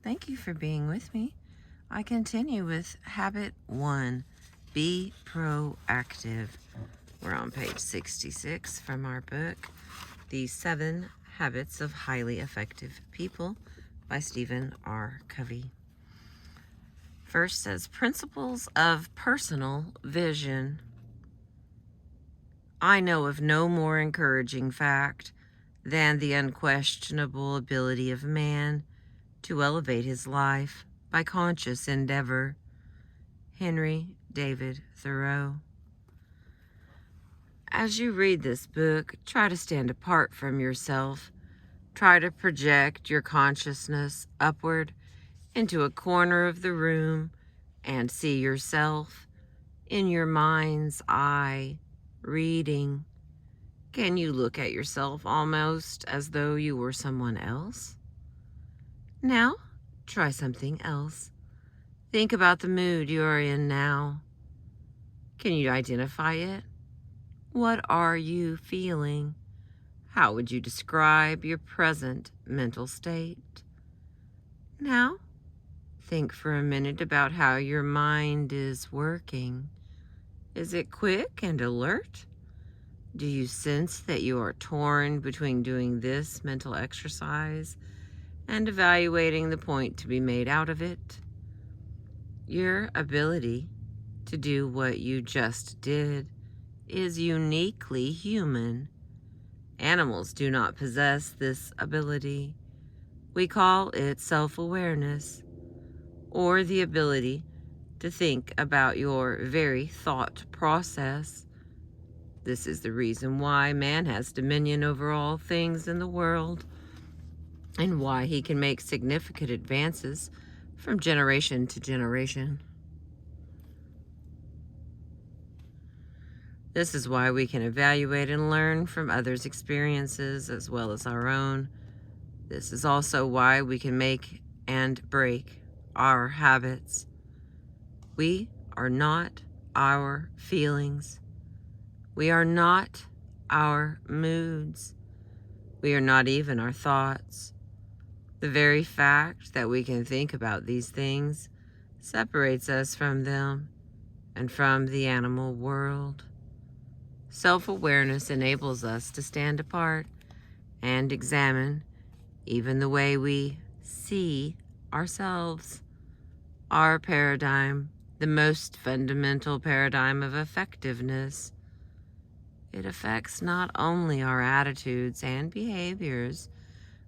Thank you for being with me. I continue with habit 1, be proactive. We're on page 66 from our book, The 7 Habits of Highly Effective People by Stephen R. Covey. First says, principles of personal vision. I know of no more encouraging fact than the unquestionable ability of man to elevate his life by conscious endeavor. Henry David Thoreau. As you read this book, try to stand apart from yourself. Try to project your consciousness upward into a corner of the room and see yourself in your mind's eye, reading. Can you look at yourself almost as though you were someone else? Now, try something else. Think about the mood you are in now. Can you identify it? What are you feeling? How would you describe your present mental state? Now, think for a minute about how your mind is working. Is it quick and alert? Do you sense that you are torn between doing this mental exercise and evaluating the point to be made out of it? Your ability to do what you just did is uniquely human. Animals do not possess this ability. We call it self-awareness, or the ability to think about your very thought process. This is the reason why man has dominion over all things in the world, and why he can make significant advances from generation to generation. This is why we can evaluate and learn from others' experiences as well as our own. This is also why we can make and break our habits. We are not our feelings. We are not our moods. We are not even our thoughts. The very fact that we can think about these things separates us from them and from the animal world. Self-awareness enables us to stand apart and examine even the way we see ourselves. Our paradigm, the most fundamental paradigm of effectiveness, it affects not only our attitudes and behaviors,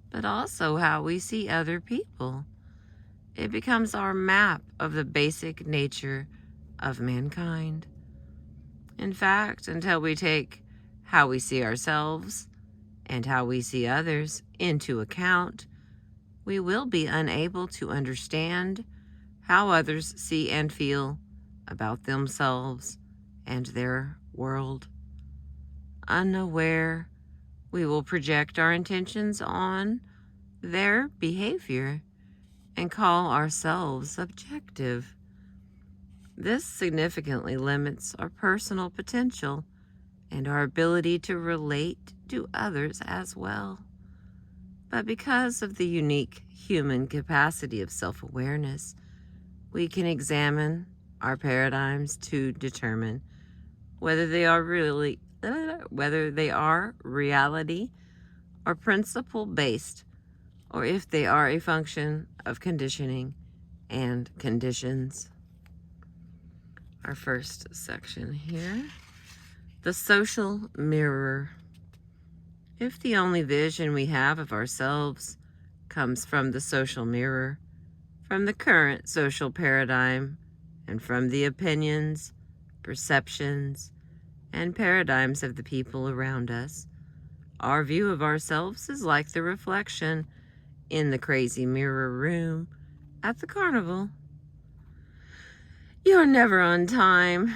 but also how we see other people. It becomes our map of the basic nature of mankind. In fact, until we take how we see ourselves and how we see others into account, we will be unable to understand how others see and feel about themselves and their world. Unaware, we will project our intentions on their behavior and call ourselves objective. This significantly limits our personal potential and our ability to relate to others as well. But because of the unique human capacity of self-awareness, we can examine our paradigms to determine whether they are reality or principle-based, or if they are a function of conditioning and conditions. Our first section here, the social mirror. If the only vision we have of ourselves comes from the social mirror, from the current social paradigm, and from the opinions, perceptions, and paradigms of the people around us, our view of ourselves is like the reflection in the crazy mirror room at the carnival. You're never on time.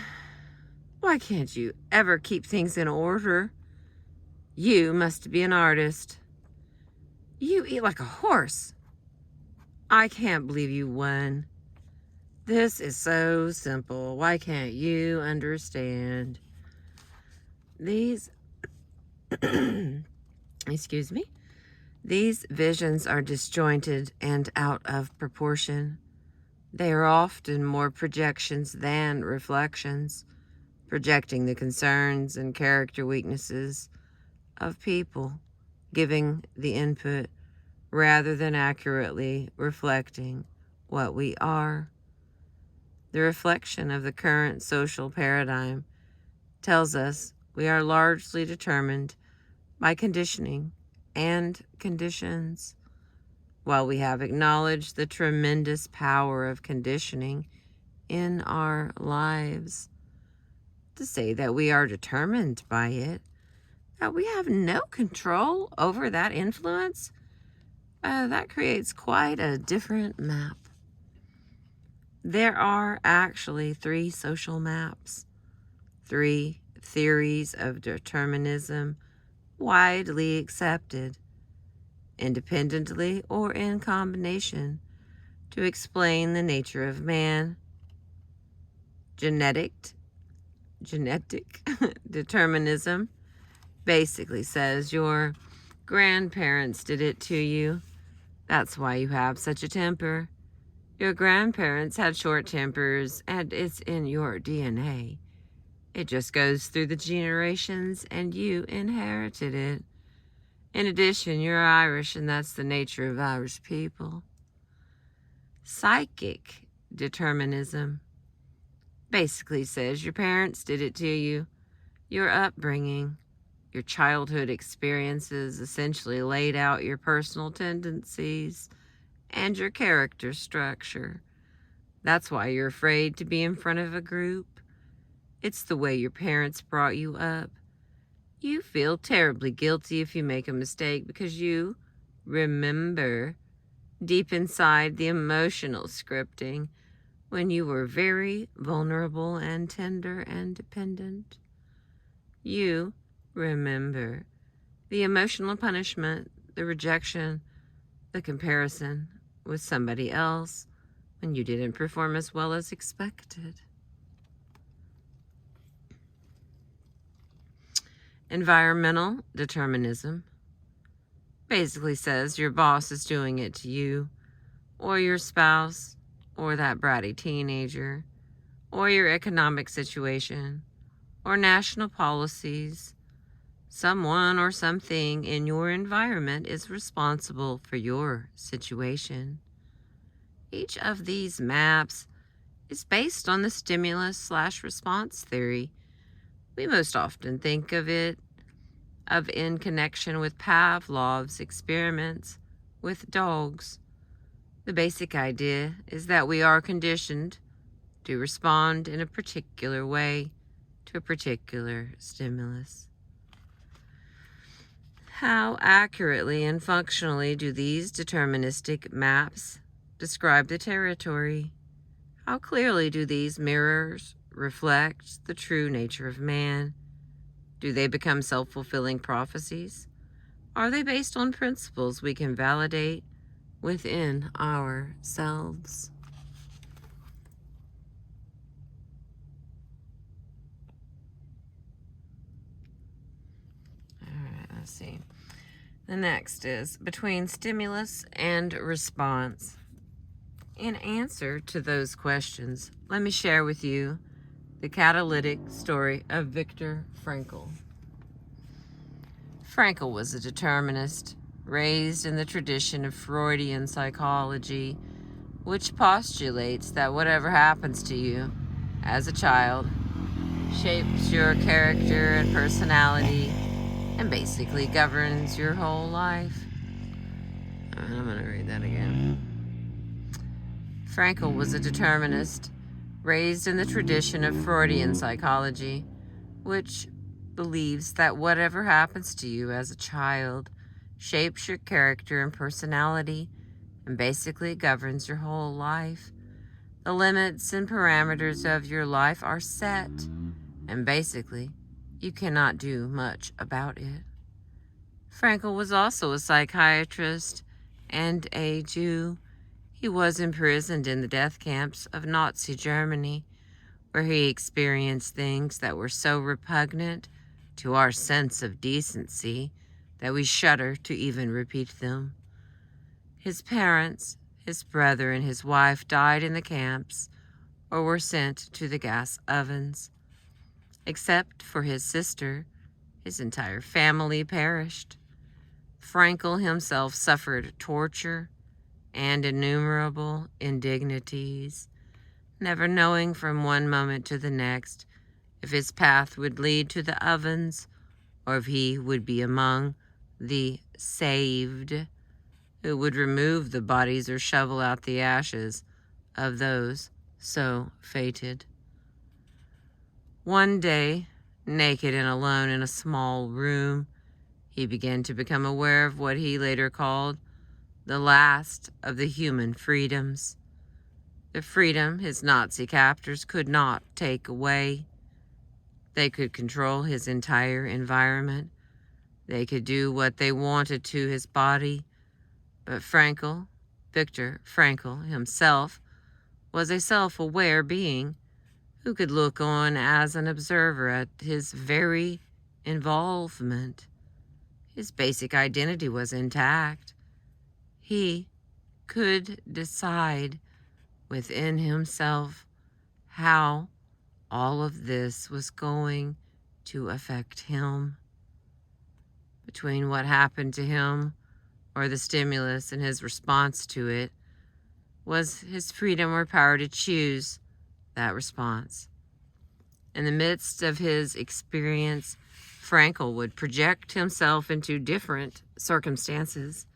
Why can't you ever keep things in order? You must be an artist. You eat like a horse. I can't believe you won. This is so simple. Why can't you understand? These, excuse me, These visions are disjointed and out of proportion. They are often more projections than reflections, projecting the concerns and character weaknesses of people, giving the input rather than accurately reflecting what we are. The reflection of the current social paradigm tells us we are largely determined by conditioning and conditions. While we have acknowledged the tremendous power of conditioning in our lives, to say that we are determined by it, that we have no control over that influence, that creates quite a different map. There are actually 3 social maps, 3 theories of determinism widely accepted, independently or in combination, to explain the nature of man. Genetic determinism basically says your grandparents did it to you. That's why you have such a temper. Your grandparents had short tempers, and it's in your DNA. It just goes through the generations, and you inherited it. In addition, you're Irish, and that's the nature of Irish people. Psychic determinism basically says your parents did it to you. Your upbringing, your childhood experiences essentially laid out your personal tendencies and your character structure. That's why you're afraid to be in front of a group. It's the way your parents brought you up. You feel terribly guilty if you make a mistake because you remember deep inside the emotional scripting when you were very vulnerable and tender and dependent. You remember the emotional punishment, the rejection, the comparison with somebody else when you didn't perform as well as expected. Environmental determinism basically says your boss is doing it to you, or your spouse, or that bratty teenager, or your economic situation, or national policies. Someone or something in your environment is responsible for your situation. Each of these maps is based on the stimulus/response theory. We most often think of it in connection with Pavlov's experiments with dogs. The basic idea is that we are conditioned to respond in a particular way to a particular stimulus. How accurately and functionally do these deterministic maps describe the territory? How clearly do these mirrors reflect the true nature of man? Do they become self-fulfilling prophecies? Are they based on principles we can validate within ourselves? All right, let's see. The next is between stimulus and response. In answer to those questions, let me share with you the catalytic story of Viktor Frankl. Frankl was a determinist, raised in the tradition of Freudian psychology, which postulates that whatever happens to you as a child shapes your character and personality and basically governs your whole life. I'm going to read that again. Frankl was a determinist, raised in the tradition of Freudian psychology, which believes that whatever happens to you as a child shapes your character and personality and basically governs your whole life. The limits and parameters of your life are set, and basically, you cannot do much about it. Frankl was also a psychiatrist and a Jew. He was imprisoned in the death camps of Nazi Germany, where he experienced things that were so repugnant to our sense of decency that we shudder to even repeat them. His parents, his brother, and his wife died in the camps or were sent to the gas ovens. Except for his sister, his entire family perished. Frankel himself suffered torture and innumerable indignities, never knowing from one moment to the next if his path would lead to the ovens or if he would be among the saved who would remove the bodies or shovel out the ashes of those so fated. One day, naked and alone in a small room, he began to become aware of what he later called the last of the human freedoms. The freedom his Nazi captors could not take away. They could control his entire environment. They could do what they wanted to his body. But Viktor Frankl himself, was a self-aware being who could look on as an observer at his very involvement. His basic identity was intact. He could decide within himself how all of this was going to affect him. Between what happened to him or the stimulus and his response to it was his freedom or power to choose that response. In the midst of his experience, Frankl would project himself into different circumstances,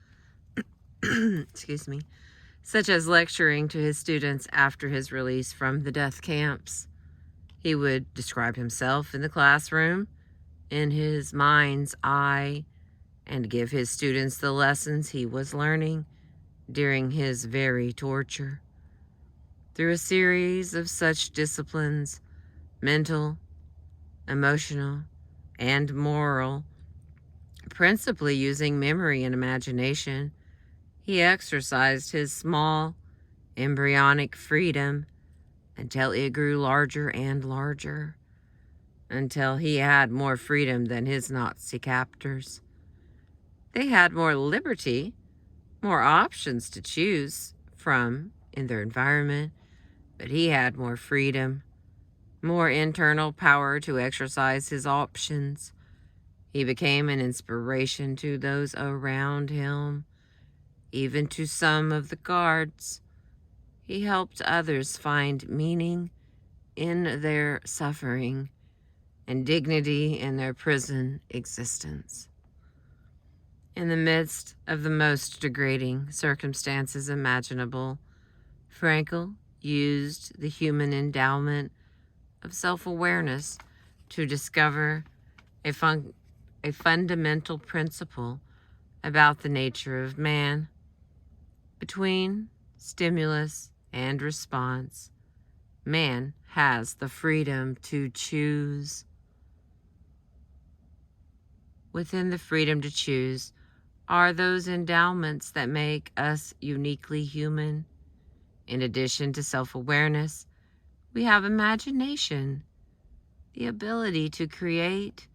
such as lecturing to his students after his release from the death camps. He would describe himself in the classroom, in his mind's eye, and give his students the lessons he was learning during his very torture. Through a series of such disciplines, mental, emotional, and moral, principally using memory and imagination, he exercised his small, embryonic freedom until it grew larger and larger, until he had more freedom than his Nazi captors. They had more liberty, more options to choose from in their environment, but he had more freedom, more internal power to exercise his options. He became an inspiration to those around him, even to some of the guards. He helped others find meaning in their suffering and dignity in their prison existence. In the midst of the most degrading circumstances imaginable, Frankl used the human endowment of self-awareness to discover a fundamental principle about the nature of man. Between stimulus and response, man has the freedom to choose. Within the freedom to choose are those endowments that make us uniquely human. In addition to self-awareness, we have imagination, the ability to create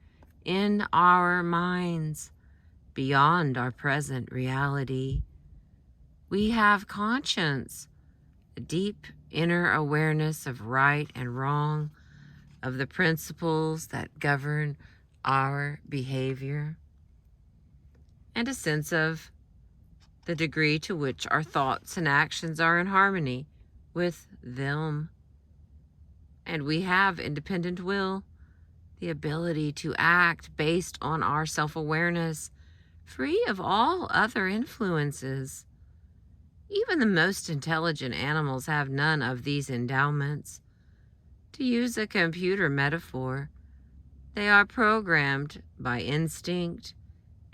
in our minds beyond our present reality. We have conscience, a deep inner awareness of right and wrong, of the principles that govern our behavior, and a sense of the degree to which our thoughts and actions are in harmony with them. And we have independent will, the ability to act based on our self-awareness, free of all other influences. Even the most intelligent animals have none of these endowments. To use a computer metaphor, they are programmed by instinct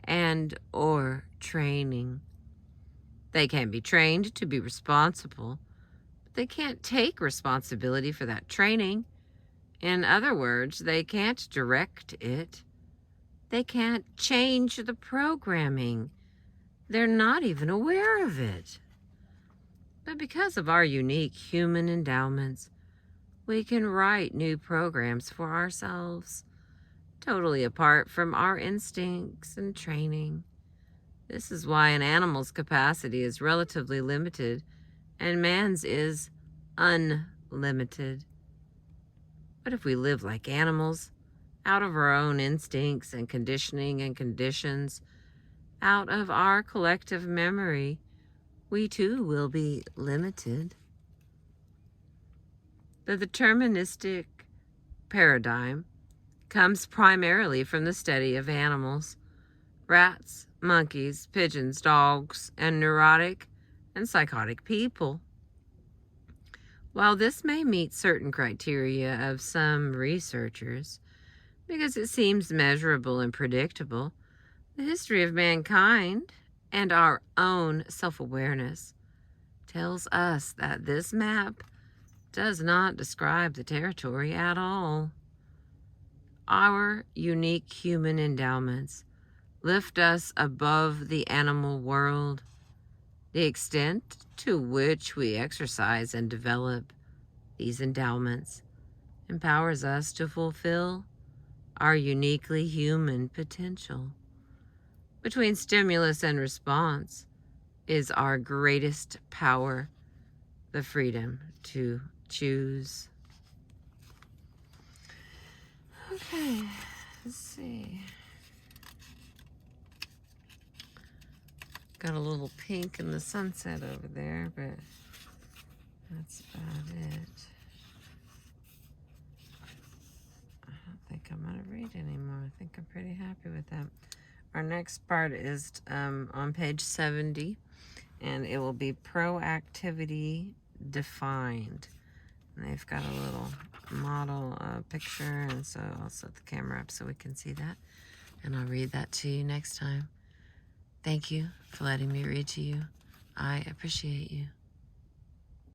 and or training. They can be trained to be responsible, but they can't take responsibility for that training. In other words, they can't direct it. They can't change the programming. They're not even aware of it. But because of our unique human endowments, we can write new programs for ourselves. totally apart from our instincts and training. This is why an animal's capacity is relatively limited and man's is unlimited. But if we live like animals, out of our own instincts and conditioning and conditions, out of our collective memory, we too will be limited. The deterministic paradigm comes primarily from the study of animals, rats, monkeys, pigeons, dogs, and neurotic and psychotic people. While this may meet certain criteria of some researchers, because it seems measurable and predictable, the history of mankind and our own self-awareness tells us that this map does not describe the territory at all. Our unique human endowments lift us above the animal world. The extent to which we exercise and develop these endowments empowers us to fulfill our uniquely human potential. Between stimulus and response is our greatest power, the freedom to choose. Okay, let's see. Got a little pink in the sunset over there, but that's about it. I don't think I'm going to read anymore. I think I'm pretty happy with that. Our next part is on page 70, and it will be proactivity defined. And they've got a little model picture, and so I'll set the camera up so we can see that. And I'll read that to you next time. Thank you for letting me read to you. I appreciate you.